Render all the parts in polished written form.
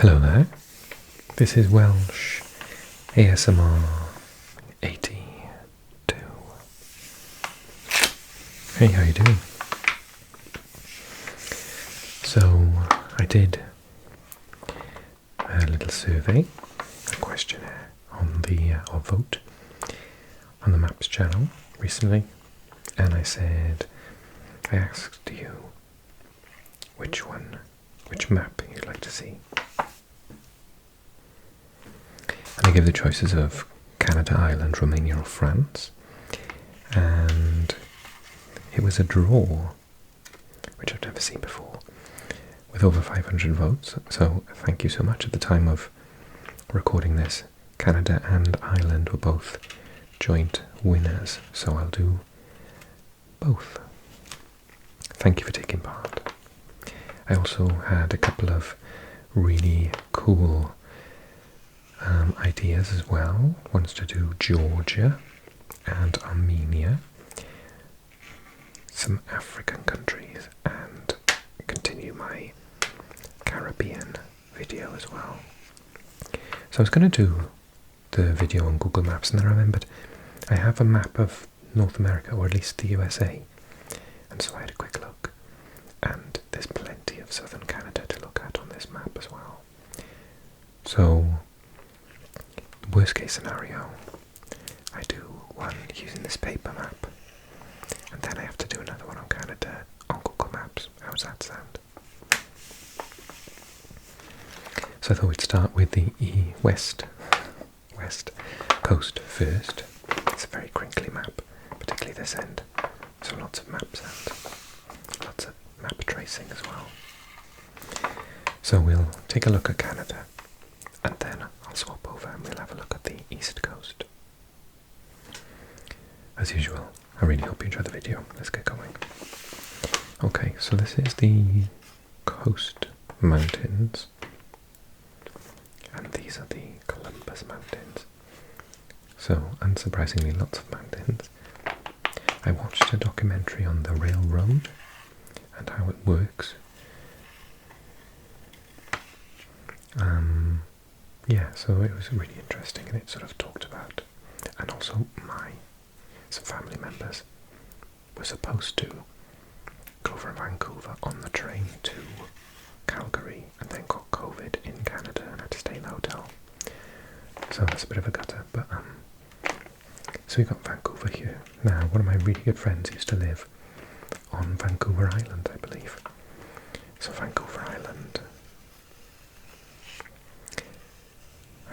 Hello there, this is Welsh ASMR 82. Hey, how you doing? So, I did a little survey, a questionnaire on the, or vote, on the Maps channel recently, and I asked you which map you'd like to see. And I gave the choices of Canada, Ireland, Romania or France, and it was a draw, which I've never seen before, with over 500 votes, so thank you so much. At the time of recording this, Canada and Ireland were both joint winners, so I'll do both. Thank you for taking part. I also had a couple of really cool ideas as well. One's to do Georgia and Armenia, some African countries, and continue my Caribbean video as well. So I was going to do the video on Google Maps, and then I remembered I have a map of North America, or at least the USA, and so I had a quick look, and there's plenty of southern Canada to look at on this map as well. So, worst case scenario, I do one using this paper map, and then I have to do another one on Canada on Google Maps. How does that sound? So I thought we'd start with the west coast first. It's a very crinkly map, particularly this end. So lots of map sound, lots of map tracing as well. So we'll take a look at Canada, and then I'll swap over and we'll have a look at the east coast. As usual, I really hope you enjoy the video. Let's get going. Okay, so this is the coast mountains, and these are the Columbus Mountains. So, unsurprisingly, lots of mountains. I watched a documentary on the railroad and how it works. Yeah, so it was really interesting, and it sort of talked about, and also some family members were supposed to go from Vancouver on the train to Calgary and then got COVID in Canada and had to stay in a hotel. So that's a bit of a gutter, but so we got Vancouver here. Now, one of my really good friends used to live on Vancouver Island, I believe. So Vancouver Island.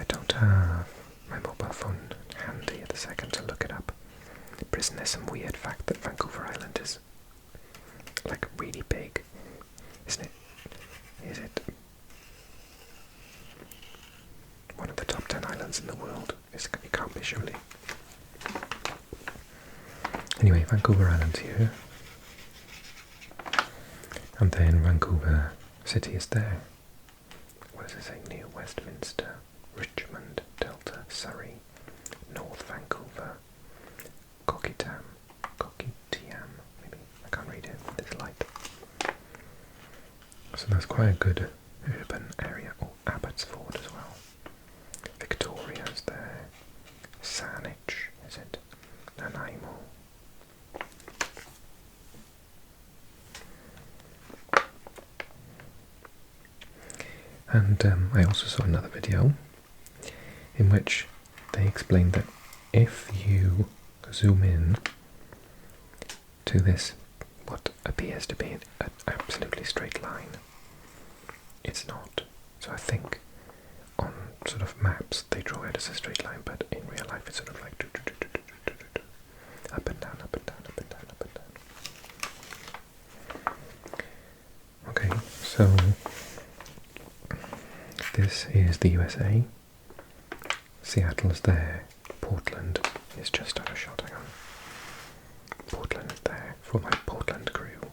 I don't have my mobile phone handy at the second to look it up. But isn't there some weird fact that Vancouver Island is like really big? Isn't it? Is it one of the top 10 islands in the world? It can't be, surely. Anyway, Vancouver Island's here. And then Vancouver City is there. What does it say? Near Westminster, Richmond, Delta, Surrey, North Vancouver, Coquitlam, maybe, I can't read it, there's light. So that's quite a good urban area. Oh, Abbotsford as well. Victoria's there. Saanich, is it? Nanaimo. And I also saw another video in which they explained that if you zoom in to this, what appears to be an absolutely straight line, it's not. So I think on sort of maps they draw it as a straight line, but in real life it's sort of like up and down, up and down, up and down, up and down. Okay, so this is the USA. Seattle's there. Portland is just out of shot. Hang on. Portland is there for my Portland crew.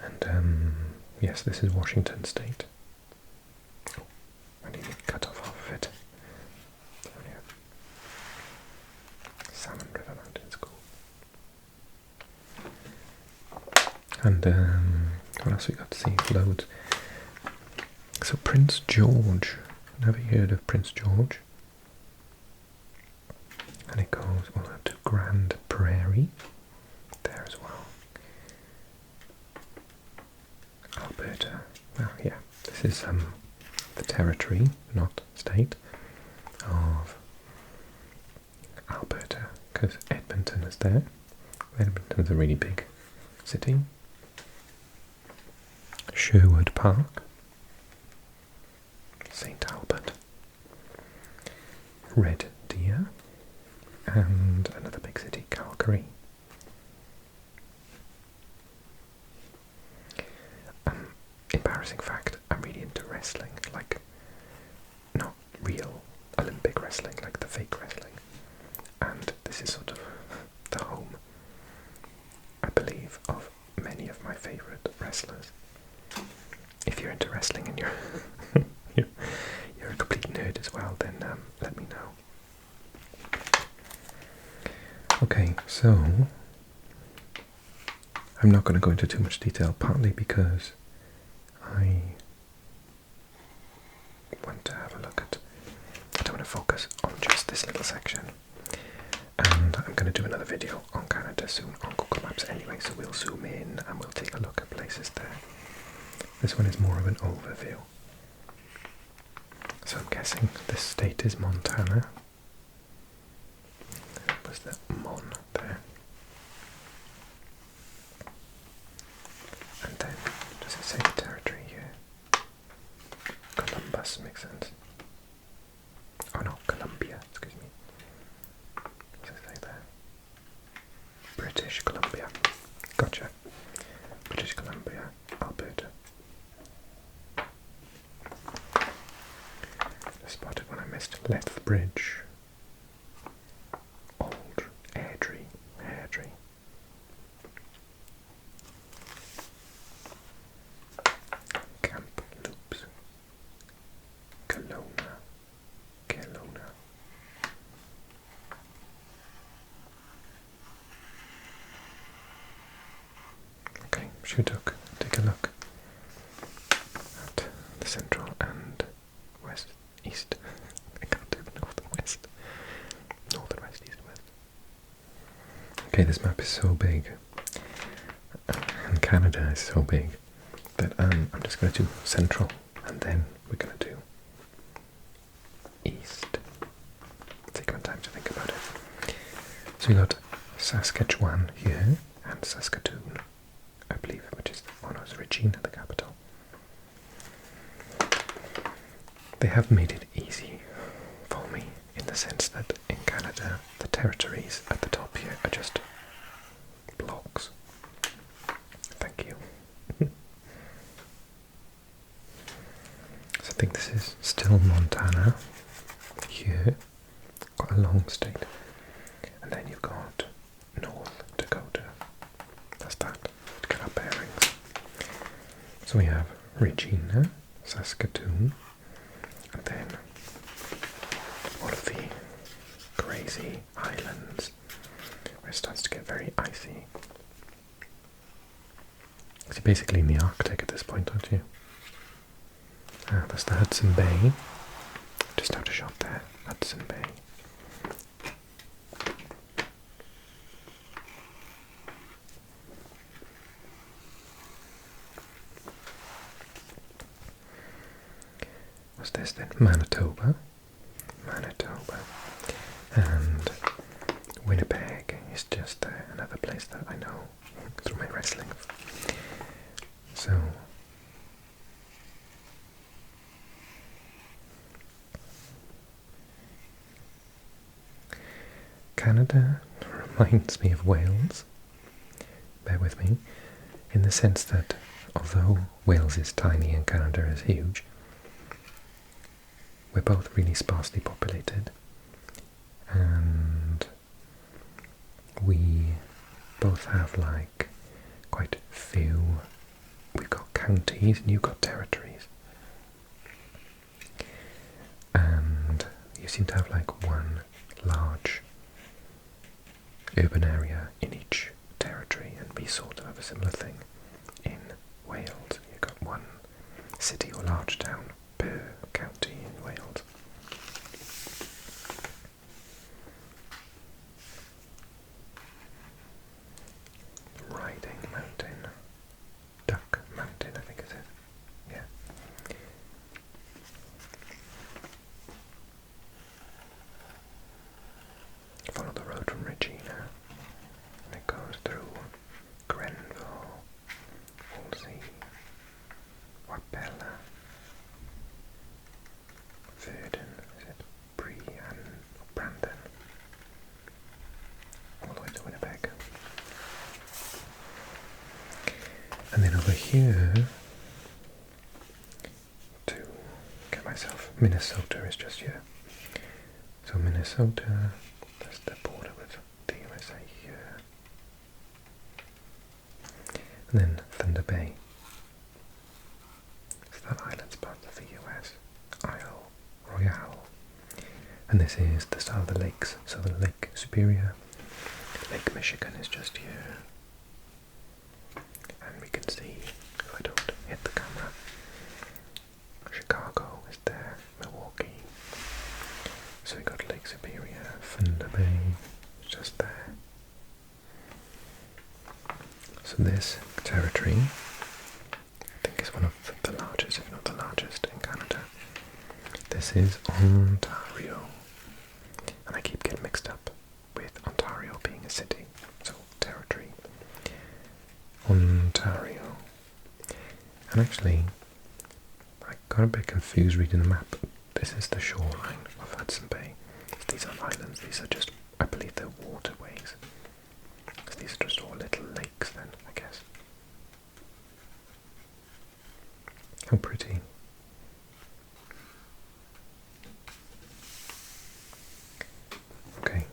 And yes, this is Washington State. Oh, I need to cut off half of it. Oh, yeah. Salmon River Mountains, cool. And what else we got to see? Loads. So Prince George, never heard of Prince George. And it goes all up to Grand Prairie, there as well. Alberta, well yeah, this is the territory, not state, of Alberta, because Edmonton is there. Edmonton's a really big city. Sherwood Park, St. Albert, Red Deer, and another big city, Calgary. Embarrassing fact, I'm really into wrestling, like not real Olympic wrestling, like the fake wrestling. And this is sort of the home, I believe, of many of my favourite wrestlers. If you're into wrestling and you're a complete nerd as well, then let me know. Okay, so I'm not going to go into too much detail, partly because I want to have a look at, I don't want to focus on just this little section, and I'm going to do another video on Canada soon on Google Maps anyway, so we'll zoom in and we'll take a look at places there. This one is more of an overview. So I'm guessing this state is Montana. Was the Mon there? And then, does it say the territory here? Columbus makes sense. Oh no, Columbia, excuse me. What does it say there? British Columbia. Gotcha. British Columbia, Alberta. I spotted when I missed Lethbridge. Old Airdrie. Kamloops. Kelowna. Okay, Shutuk, take a look at the central and west, east. I can't do north and west. North and west, east and west. Okay, this map is so big, and Canada is so big, that I'm just going to do central, and then we're going to do east. Take my time to think about it. So we got Saskatchewan here, and Saskatoon, I believe, which is, oh no, it's Regina, the capital. They have made it easy for me in the sense that in Canada, the territories at the top here are just blocks. Thank you. So I think this is still Montana here, quite a long state. And then you've got North Dakota. That's that, to get our bearings. So we have Regina, Saskatoon, and then all of the crazy islands where it starts to get very icy. So you're basically in the Arctic at this point, aren't you? That's the Hudson Bay. Just out of shot there, Hudson Bay. What's this then? Manitoba. And Winnipeg is just there, another place that I know through my wrestling. So Canada reminds me of Wales, bear with me, in the sense that although Wales is tiny and Canada is huge, we're both really sparsely populated, and we both have like quite few. We've got counties and you've got territories, and you seem to have like one large urban area in each territory, and we sort of have a similar thing in Wales. You've got one city or large town per county in Wales. Riding Mountain. Duck Mountain, I think is it. Yeah. Follow the road from Regina, and it goes through Grenville, Wolsey, Wapella, Verdon, is it Brandon, all the way to Winnipeg. And then over here, to get myself, Minnesota is just here. So Minnesota, that's the border with the USA here. And then Thunder Bay. So that island's part of the US. Isle Royale. And this is the style of the lakes. So the Lake Superior, Lake Michigan is just here. And we can see, if I don't hit the camera, Chicago is there, Milwaukee. So we got Lake Superior, Thunder Bay, just there. So this territory, I think, is one of the largest, if not the largest, in Canada. This is Ontario. And I keep getting mixed up with Ontario being a city, so territory. Ontario. And actually, I got a bit confused reading the map. This is the shoreline of Hudson Bay. These aren't islands, these are just, I believe they're waterways. So these are just all little lakes then, I guess. How pretty. Okay.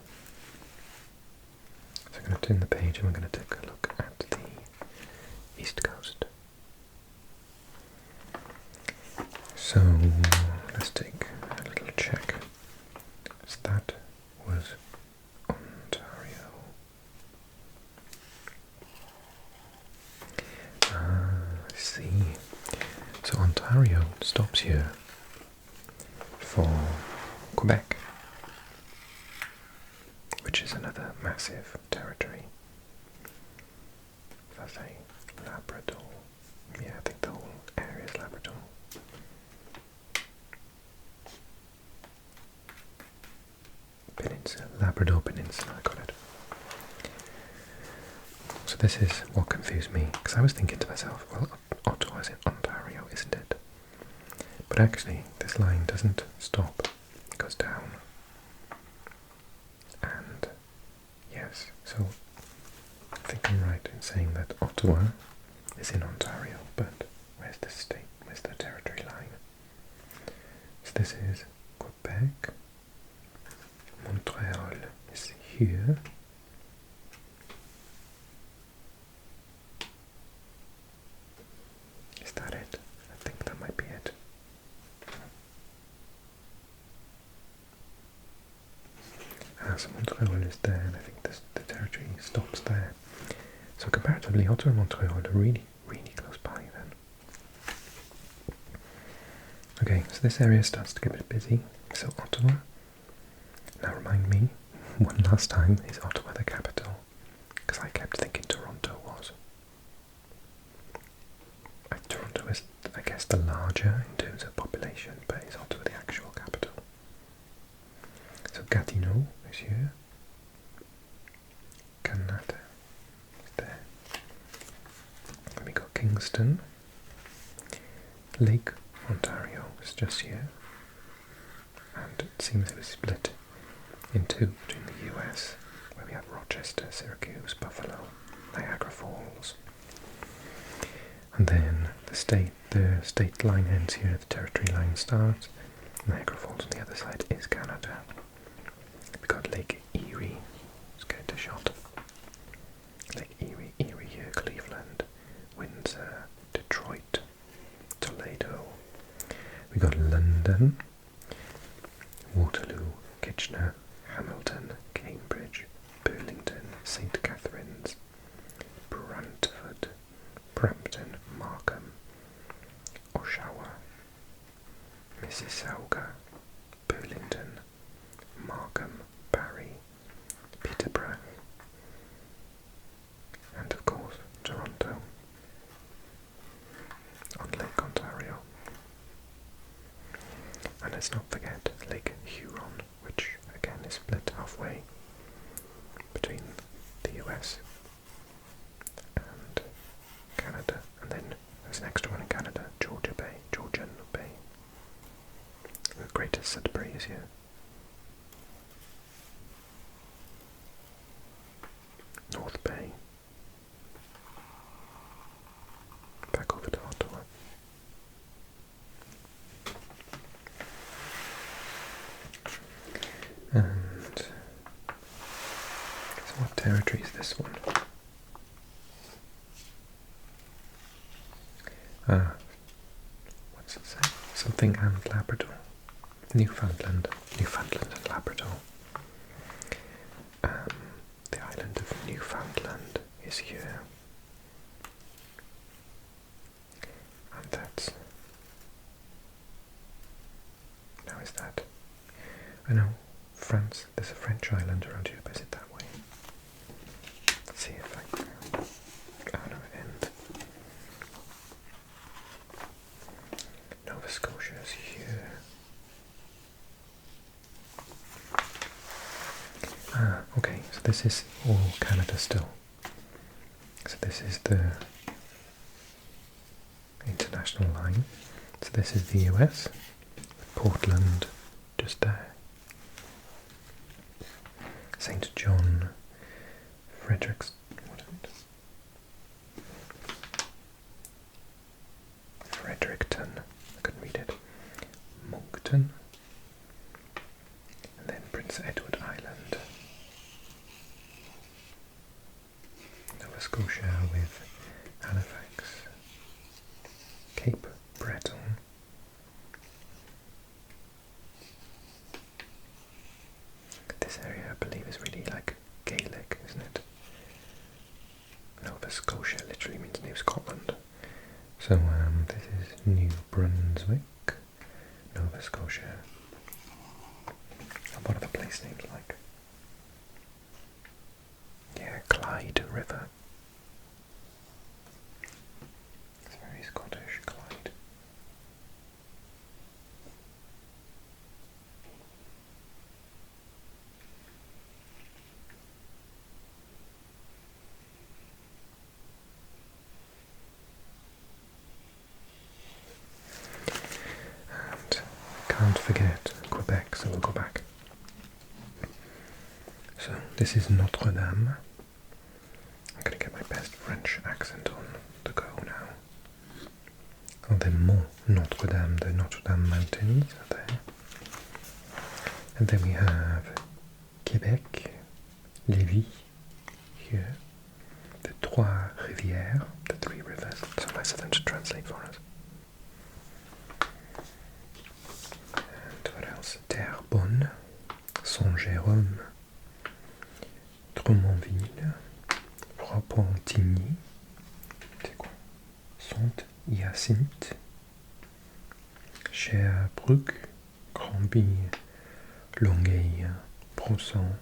So I'm going to turn the page and we're going to take a look at the East Coast. So let's take a little check. So that was Ontario. I see. So Ontario stops here for Quebec, which is another massive territory. That's a Labrador. Yeah, I think the whole area is Labrador. Peninsula, Labrador Peninsula, I got it. So this is what confused me, because I was thinking to myself, well, Ottawa's in Ontario, isn't it? But actually, this line doesn't stop, it goes down. And yes, so I think I'm right in saying that Ottawa is in Ontario, but where's the state, where's the territory line? So this is Quebec. Montreal is here. Is that it? I think that might be it. So Montreal is there, and I think the territory stops there. So comparatively, Ottawa and Montreal are really, really close by then. Okay, so this area starts to get a bit busy. So Ottawa. Now remind me, one last time, is Ottawa the capital? Because I kept thinking Toronto was. Toronto is, I guess, the larger in terms of population, but is Ottawa the actual capital? So Gatineau is here. Canada is there. Then we got Kingston. Lake Ontario is just here. And it seems it was split in two between the US, where we have Rochester, Syracuse, Buffalo, Niagara Falls. And then the state line ends here, the territory line starts. Niagara Falls on the other side is Canada. We've got Lake Erie, let's get a shot. Lake Erie here, Cleveland, Windsor, Detroit, Toledo. We got London, Waterloo, Kitchener, Hamilton, Cambridge, Burlington, St. Catharines, Brantford, Brampton, Markham, Oshawa, Mississauga, Burlington, Markham, Barrie, Peterborough, and of course Toronto on Lake Ontario. And let's not forget Lake Huron, which again is split halfway between the US and Canada, and then there's an extra one in Canada, Georgian Bay. The Greater Sudbury is here. North Bay. Back over to Ottawa. And so what territory is this one? What's it say? Something and Labrador. Newfoundland and Labrador. The island of Newfoundland is here. And that's... Now is that... I know, France, there's a French island around here, but is it that way? Let's see if I can... Oh no, end. Nova Scotia is here. Okay, so this is all Canada still. So this is the international line. So this is the US, Portland just there. St. John, Fredericton, I couldn't read it, Moncton, and then Prince Edward Island. Nova Scotia with Halifax, Cape Breton, this area I believe is really like Gaelic, isn't it? Nova Scotia literally means New Scotland. So this is New Brunswick, Nova Scotia. And what are the place names like? Yeah, Clyde River. It's very Scottish, Clyde. And can't forget Quebec, so we'll go back. So this is Notre Dame. I'm going to get my best French accent on the go now. Oh, the Mont Notre Dame, the Notre Dame mountains are there. And then we have Quebec, Lévis, here. The Trois Rivières, the three rivers. So nice of them to translate for us. And what else? Terrebonne, Saint-Jérôme, Drummondville, Repentigny, c'est quoi? Saint-Hyacinthe, Sherbrooke, Granby, Longueuil, Brosson,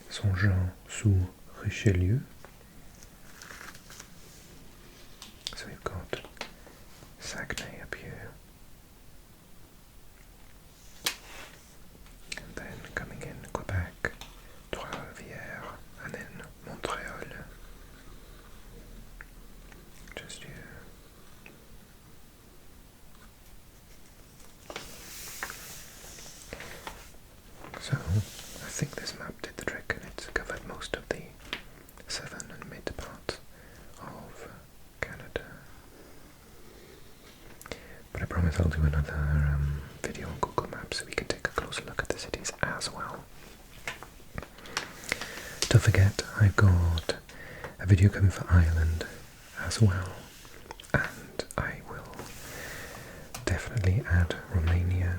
Saint-Jean-sous-Richelieu. So we've got Saguenay up here. And then coming in Quebec, Trois-Rivières, and then Montreal. Just here. So I think this map did the trick, and it's covered most of the southern and mid parts of Canada. But I promise I'll do another video on Google Maps so we can take a closer look at the cities as well. Don't forget, I've got a video coming for Ireland as well, and I will definitely add Romania